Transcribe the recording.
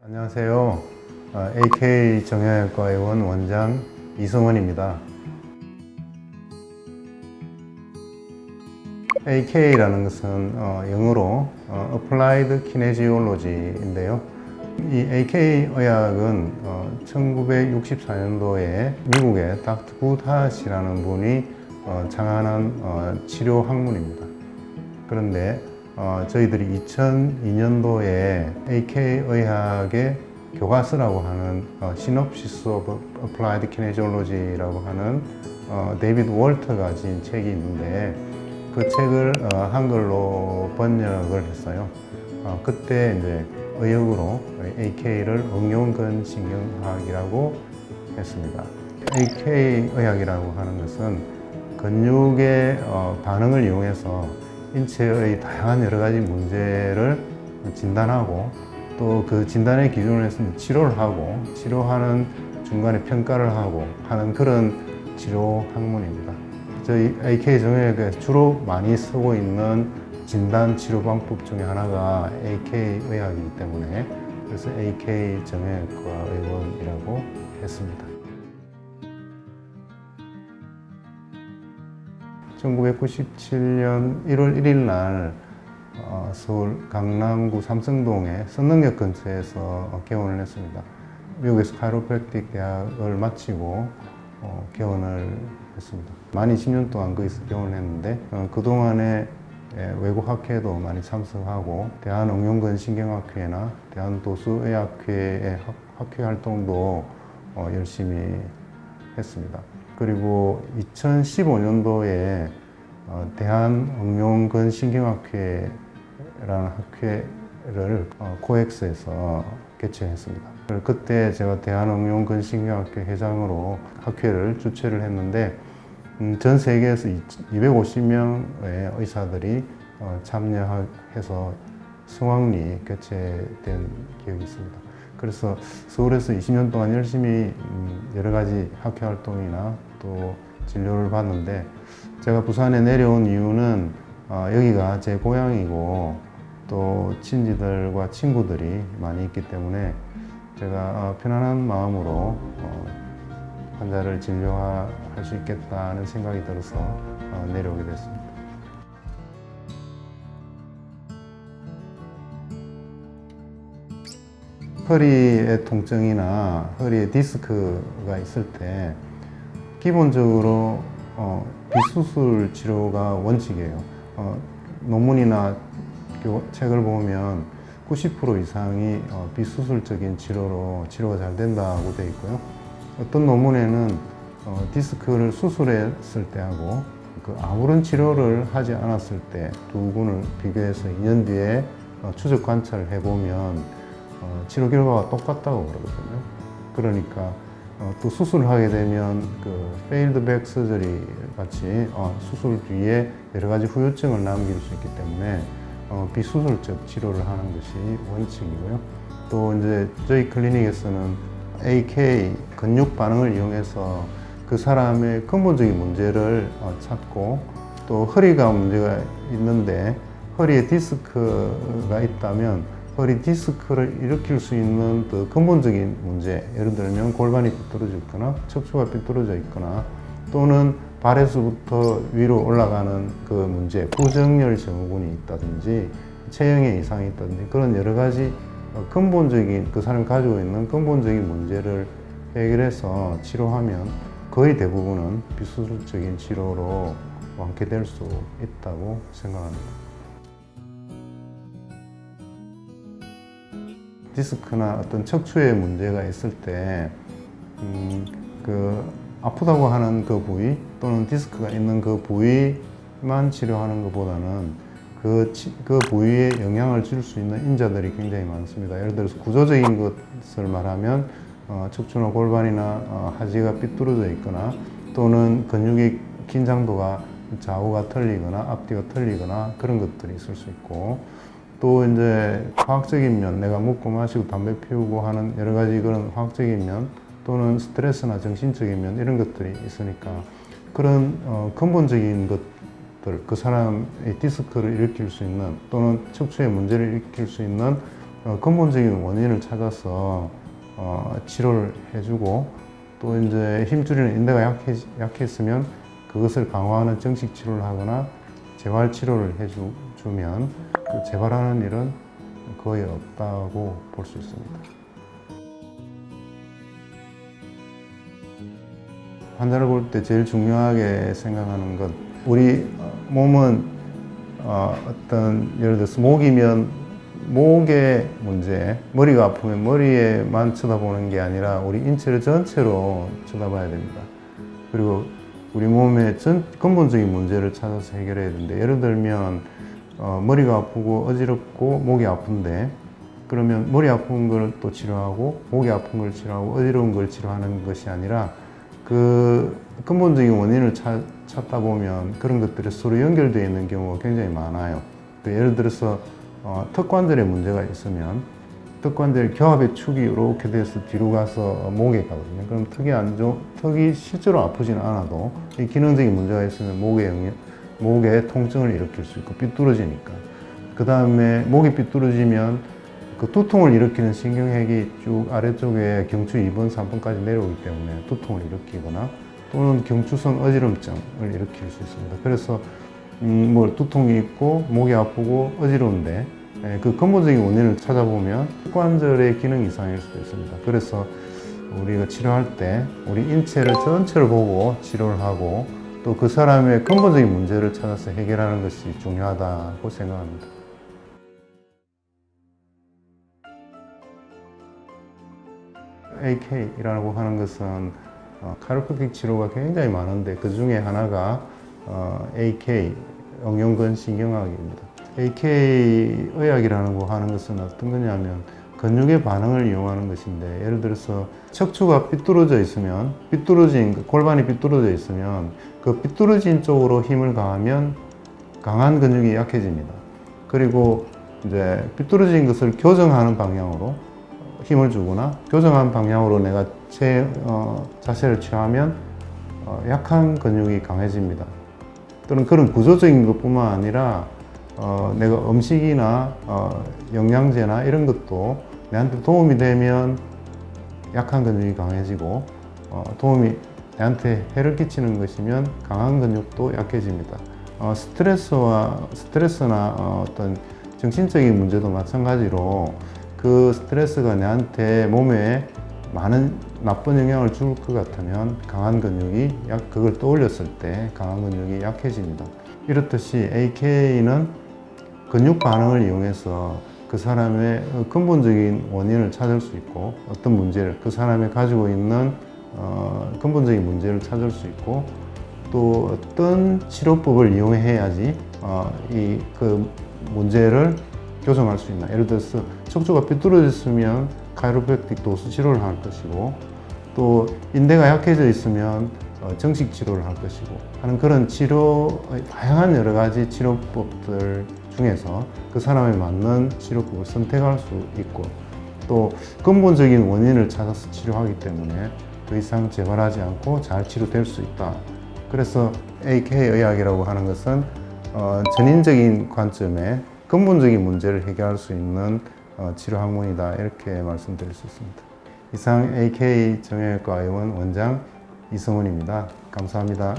안녕하세요. AK 정형외과의원 원장 이성원입니다. AK라는 것은 영어로 Applied Kinesiology인데요. 이 AK 의학은 1964년도에 미국의 닥터 굿하시라는 분이 창안한 치료 학문입니다. 그런데 저희들이 2002년도에 AK 의학의 교과서라고 하는 Synopsis of Applied Kinesiology라고 하는 데이비드 월터가 지은 책이 있는데 그 책을 한글로 번역을 했어요. 그때 이제 의역으로 AK를 응용근신경학이라고 했습니다. AK 의학이라고 하는 것은 근육의 반응을 이용해서 인체의 다양한 여러 가지 문제를 진단하고 또 그 진단의 기준을 해서 치료를 하고 치료하는 중간에 평가를 하고 하는 그런 치료 학문입니다. 저희 AK 정형외과에서 주로 많이 쓰고 있는 진단 치료 방법 중에 하나가 AK 의학이기 때문에 그래서 AK 정형외과 의원이라고 했습니다. 1997년 1월 1일 날 서울 강남구 삼성동의 선능역 근처에서 개원을 했습니다. 미국에서 카이로프랙틱 대학을 마치고 개원을 했습니다. 만 20년 동안 거기서 개원을 했는데 그동안에 외국 학회도 많이 참석하고 대한응용근신경학회나 대한도수의학회의 학회 활동도 열심히 했습니다. 그리고 2015년도에 대한응용근신경학회라는 학회를 코엑스에서 개최했습니다. 그때 제가 대한응용근신경학회 회장으로 학회를 주최를 했는데 전 세계에서 250명의 의사들이 참여해서 성황리 개최된 기억이 있습니다. 그래서 서울에서 20년 동안 열심히 여러 가지 학회 활동이나 또 진료를 받는데 제가 부산에 내려온 이유는 여기가 제 고향이고 또 친지들과 친구들이 많이 있기 때문에 제가 편안한 마음으로 환자를 진료할 수 있겠다는 생각이 들어서 내려오게 됐습니다. 허리의 통증이나 허리에 디스크가 있을 때 기본적으로 비수술 치료가 원칙이에요. 논문이나 책을 보면 90% 이상이 비수술적인 치료로 치료가 잘 된다고 되어 있고요. 어떤 논문에는 디스크를 수술했을 때하고 아무런 치료를 하지 않았을 때 두 군을 비교해서 2년 뒤에 추적 관찰을 해보면 치료 결과가 똑같다고 그러거든요. 그러니까 또 수술을 하게 되면 failed back surgery 같이 수술 뒤에 여러 가지 후유증을 남길 수 있기 때문에 비수술적 치료를 하는 것이 원칙이고요. 또 이제 저희 클리닉에서는 AK 근육 반응을 이용해서 그 사람의 근본적인 문제를 찾고 또 허리가 문제가 있는데 허리에 디스크가 있다면 허리 디스크를 일으킬 수 있는 더 근본적인 문제, 예를 들면 골반이 삐뚤어져 있거나 척추가 삐뚤어져 있거나 또는 발에서부터 위로 올라가는 그 문제, 부정렬 증후군이 있다든지 체형에 이상이 있다든지 그런 여러 가지 근본적인 그 사람이 가지고 있는 근본적인 문제를 해결해서 치료하면 거의 대부분은 비수술적인 치료로 완쾌될 수 있다고 생각합니다. 디스크나 어떤 척추에 문제가 있을 때 아프다고 하는 그 부위 또는 디스크가 있는 그 부위만 치료하는 것보다는 그 부위에 영향을 줄 수 있는 인자들이 굉장히 많습니다. 예를 들어서 구조적인 것을 말하면 척추나 골반이나 하지가 삐뚤어져 있거나 또는 근육의 긴장도가 좌우가 틀리거나 앞뒤가 틀리거나 그런 것들이 있을 수 있고 또 이제 화학적인 면, 내가 먹고 마시고 담배 피우고 하는 여러 가지 그런 화학적인 면 또는 스트레스나 정신적인 면 이런 것들이 있으니까 그런 근본적인 것들, 그 사람의 디스크를 일으킬 수 있는 또는 척추의 문제를 일으킬 수 있는 근본적인 원인을 찾아서 치료를 해주고, 또 이제 힘줄이는 인대가 약했으면 그것을 강화하는 정식 치료를 하거나 재활 치료를 해주면 그 재발하는 일은 거의 없다고 볼 수 있습니다. 환자를 볼 때 제일 중요하게 생각하는 것, 우리 몸은 어떤 예를 들어서 목이면 목의 문제, 머리가 아프면 머리에만 쳐다보는 게 아니라 우리 인체를 전체로 쳐다봐야 됩니다. 그리고 우리 몸의 근본적인 문제를 찾아서 해결해야 되는데, 예를 들면 머리가 아프고 어지럽고 목이 아픈데, 그러면 머리 아픈 걸 또 치료하고 목이 아픈 걸 치료하고 어지러운 걸 치료하는 것이 아니라 그 근본적인 원인을 찾다 보면 그런 것들이 서로 연결되어 있는 경우가 굉장히 많아요. 예를 들어서 턱관절에 문제가 있으면 턱관절 겨합의 축이 이렇게 돼서 뒤로 가서 목에 가거든요. 그럼 턱이 실제로 아프지는 않아도 이 기능적인 문제가 있으면 목에 통증을 일으킬 수 있고 삐뚤어지니까. 그 다음에 목이 삐뚤어지면 그 두통을 일으키는 신경핵이 쭉 아래쪽에 경추 2번, 3번까지 내려오기 때문에 두통을 일으키거나 또는 경추성 어지럼증을 일으킬 수 있습니다. 그래서 두통이 있고 목이 아프고 어지러운데 그 근본적인 원인을 찾아보면 턱관절의 기능 이상일 수도 있습니다. 그래서 우리가 치료할 때 우리 인체를 전체를 보고 치료를 하고 또 그 사람의 근본적인 문제를 찾아서 해결하는 것이 중요하다고 생각합니다. AK라고 하는 것은 카이로프랙틱 치료가 굉장히 많은데 그 중에 하나가 AK, 응용근신경학입니다. AK 의학이라는 거 하는 것은 어떤 거냐면 근육의 반응을 이용하는 것인데, 예를 들어서 척추가 삐뚤어져 있으면 골반이 삐뚤어져 있으면 그 삐뚤어진 쪽으로 힘을 가하면 강한 근육이 약해집니다. 그리고 이제 삐뚤어진 것을 교정하는 방향으로 힘을 주거나 교정한 방향으로 내가 자세를 취하면 약한 근육이 강해집니다. 또는 그런 구조적인 것뿐만 아니라 내가 음식이나 영양제나 이런 것도 내한테 도움이 되면 약한 근육이 강해지고 내한테 해를 끼치는 것이면 강한 근육도 약해집니다. 스트레스나 어떤 정신적인 문제도 마찬가지로 그 스트레스가 내한테 몸에 많은 나쁜 영향을 줄 것 같으면 강한 근육이 그걸 떠올렸을 때 강한 근육이 약해집니다. 이렇듯이 AK는 근육 반응을 이용해서 그 사람의 근본적인 원인을 찾을 수 있고 어떤 문제를 그 사람이 가지고 있는 근본적인 문제를 찾을 수 있고 또 어떤 치료법을 이용해야지 그 문제를 교정할 수 있나. 예를 들어서 척추가 삐뚤어졌으면 카이로프랙틱 도수 치료를 할 것이고 또 인대가 약해져 있으면 정식 치료를 할 것이고 하는 그런 다양한 여러 가지 치료법들 중에서 그 사람에 맞는 치료법을 선택할 수 있고 또 근본적인 원인을 찾아서 치료하기 때문에 더 이상 재발하지 않고 잘 치료될 수 있다. 그래서 AK 의학이라고 하는 것은 전인적인 관점에 근본적인 문제를 해결할 수 있는 치료 학문이다, 이렇게 말씀드릴 수 있습니다. 이상 AK 정형외과 의원 원장 이성훈입니다. 감사합니다.